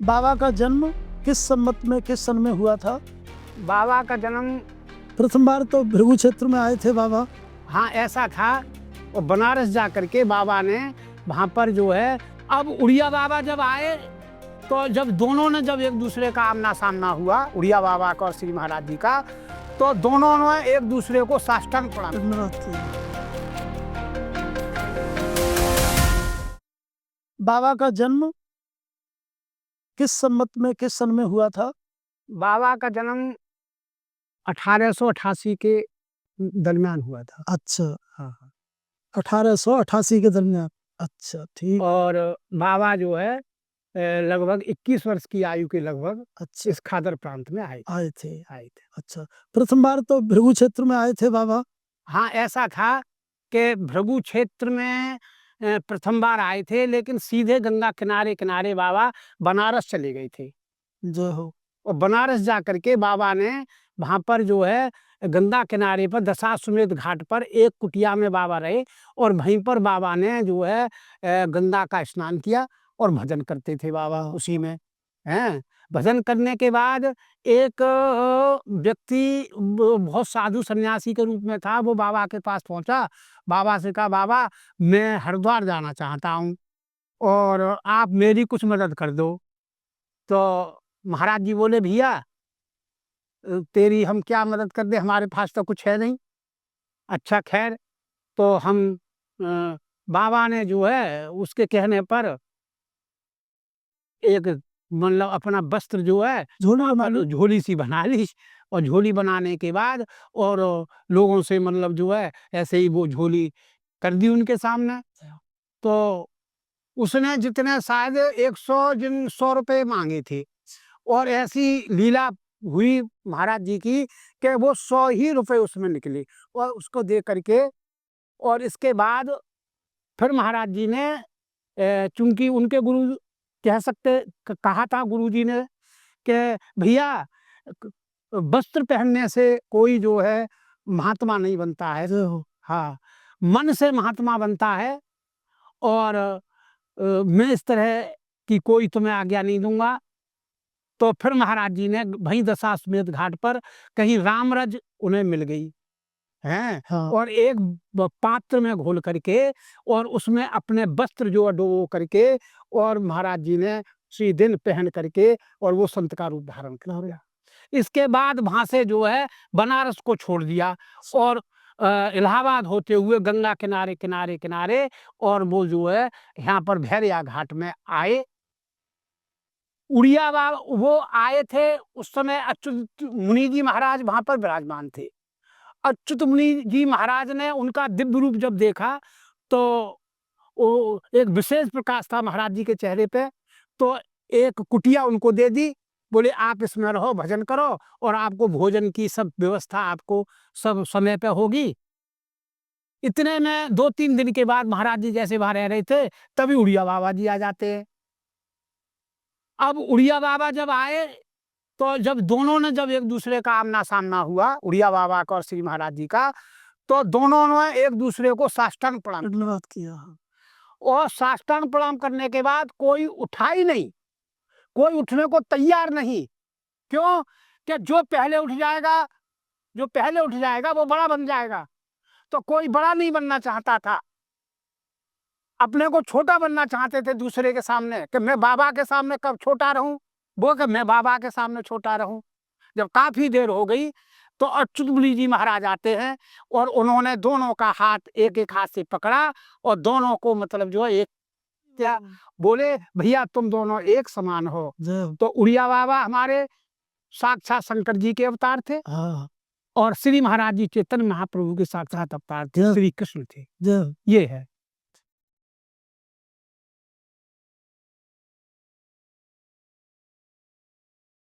बाबा का जन्म किस संवत में किस सन में हुआ था? बाबा का जन्म प्रथम बार तो भृगु क्षेत्र में आए थे बाबा। हाँ ऐसा था। और बनारस जा करके बाबा ने वहाँ पर जो है, अब उड़िया बाबा जब आए तो जब दोनों ने जब एक दूसरे का आमना सामना हुआ, उड़िया बाबा का और श्री महाराज जी का, तो दोनों ने एक दूसरे को साष्टांग प्रणाम किया। धन्यवाद जी। बाबा का जन्म किस संवत में किस सन में हुआ था? बाबा का जन्म 1888 के दरमियान हुआ था। अच्छा, हाँ। 1888 के दरमियान। अच्छा, ठीक। और बाबा जो है लगभग 21 वर्ष की आयु के लगभग अच्छा, इस खादर प्रांत में आए आए थे। आए थे। अच्छा, प्रथम बार तो भृगु क्षेत्र में आए थे बाबा। हाँ ऐसा था कि भृगु क्षेत्र में प्रथम बार आए थे, लेकिन सीधे गंगा किनारे किनारे बाबा बनारस चले गए थे। जय हो। और बनारस जा करके बाबा ने वहाँ पर जो है गंगा किनारे पर दशाश्वमेध घाट पर एक कुटिया में बाबा रहे, और वहीं पर बाबा ने जो है गंगा का स्नान किया और भजन करते थे बाबा उसी में। हैं भजन करने के बाद एक व्यक्ति बहुत साधु सन्यासी के रूप में था, वो बाबा के पास पहुंचा। बाबा से कहा, बाबा मैं हरिद्वार जाना चाहता हूँ और आप मेरी कुछ मदद कर दो। तो महाराज जी बोले, भैया तेरी हम क्या मदद कर दे, हमारे पास तो कुछ है नहीं। अच्छा खैर, तो हम बाबा ने जो है उसके कहने पर एक मतलब अपना वस्त्र जो है झोली सी बना ली, और झोली बनाने के बाद और लोगों से मतलब जो है ऐसे ही वो झोली कर दी उनके सामने। तो उसने जितने शायद 100 रुपए मांगे थे, और ऐसी लीला हुई महाराज जी की कि वो 100 ही रुपए उसमें निकले, और उसको दे करके, और इसके बाद फिर महाराज जी ने चूंकि उनके गुरु कह सकते कहा था गुरुजी ने कि भैया वस्त्र पहनने से कोई जो है महात्मा नहीं बनता है। हाँ, मन से महात्मा बनता है, और मैं इस तरह की कोई तुम्हें आज्ञा नहीं दूंगा। तो फिर महाराज जी ने वहीं दशाश्वमेध घाट पर कहीं रामरज उन्हें मिल गई हैं। हाँ। और एक पात्र में घोल करके और उसमें अपने वस्त्र जो डुबो करके, और महाराज जी ने श्री दिन पहन करके और वो संत का रूप धारण कर लिया। इसके बाद वहां से जो है बनारस को छोड़ दिया, और इलाहाबाद होते हुए गंगा किनारे किनारे किनारे, और वो जो है यहाँ पर भैरिया घाट में आए। उड़िया बाबा वो आए थे उस समय, अच्युत मुनि जी महाराज वहां पर विराजमान थे। अच्युत मुनि जी महाराज ने उनका दिव्य रूप जब देखा तो वो एक विशेष प्रकाश था महाराज जी के चेहरे पे। तो एक कुटिया उनको दे दी, बोले आप इसमें रहो, भजन करो, और आपको भोजन की सब व्यवस्था आपको सब समय पे होगी। इतने में 2-3 दिन के बाद महाराज जी जैसे वहां रह रहे थे, तभी उड़िया बाबा जी आ जाते हैं। अब उड़िया बाबा जब आए तो जब दोनों ने जब एक दूसरे का आमना सामना हुआ, उड़िया बाबा का और श्री महाराज जी का, तो दोनों ने एक दूसरे को साष्टांग प्रणाम किया। और साष्टांग प्रणाम करने के बाद कोई उठा ही नहीं, कोई उठने को तैयार नहीं। क्यों? कि जो पहले उठ जाएगा वो बड़ा बन जाएगा। तो कोई बड़ा नहीं बनना चाहता था, अपने को छोटा बनना चाहते थे दूसरे के सामने, कि मैं बाबा के सामने कब छोटा रहूं, वो कि मैं बाबा के सामने छोटा रहूं। जब काफी देर हो गई तो अच्युत मुनि जी महाराज आते हैं, और उन्होंने दोनों का हाथ एक एक हाथ से पकड़ा, और दोनों को मतलब जो है एक क्या बोले, भैया तुम दोनों एक समान हो। तो उड़िया बाबा हमारे साक्षात शंकर जी के अवतार थे, और श्री महाराज जी चैतन्य महाप्रभु के साक्षात अवतार थे, श्री कृष्ण थे। ये है।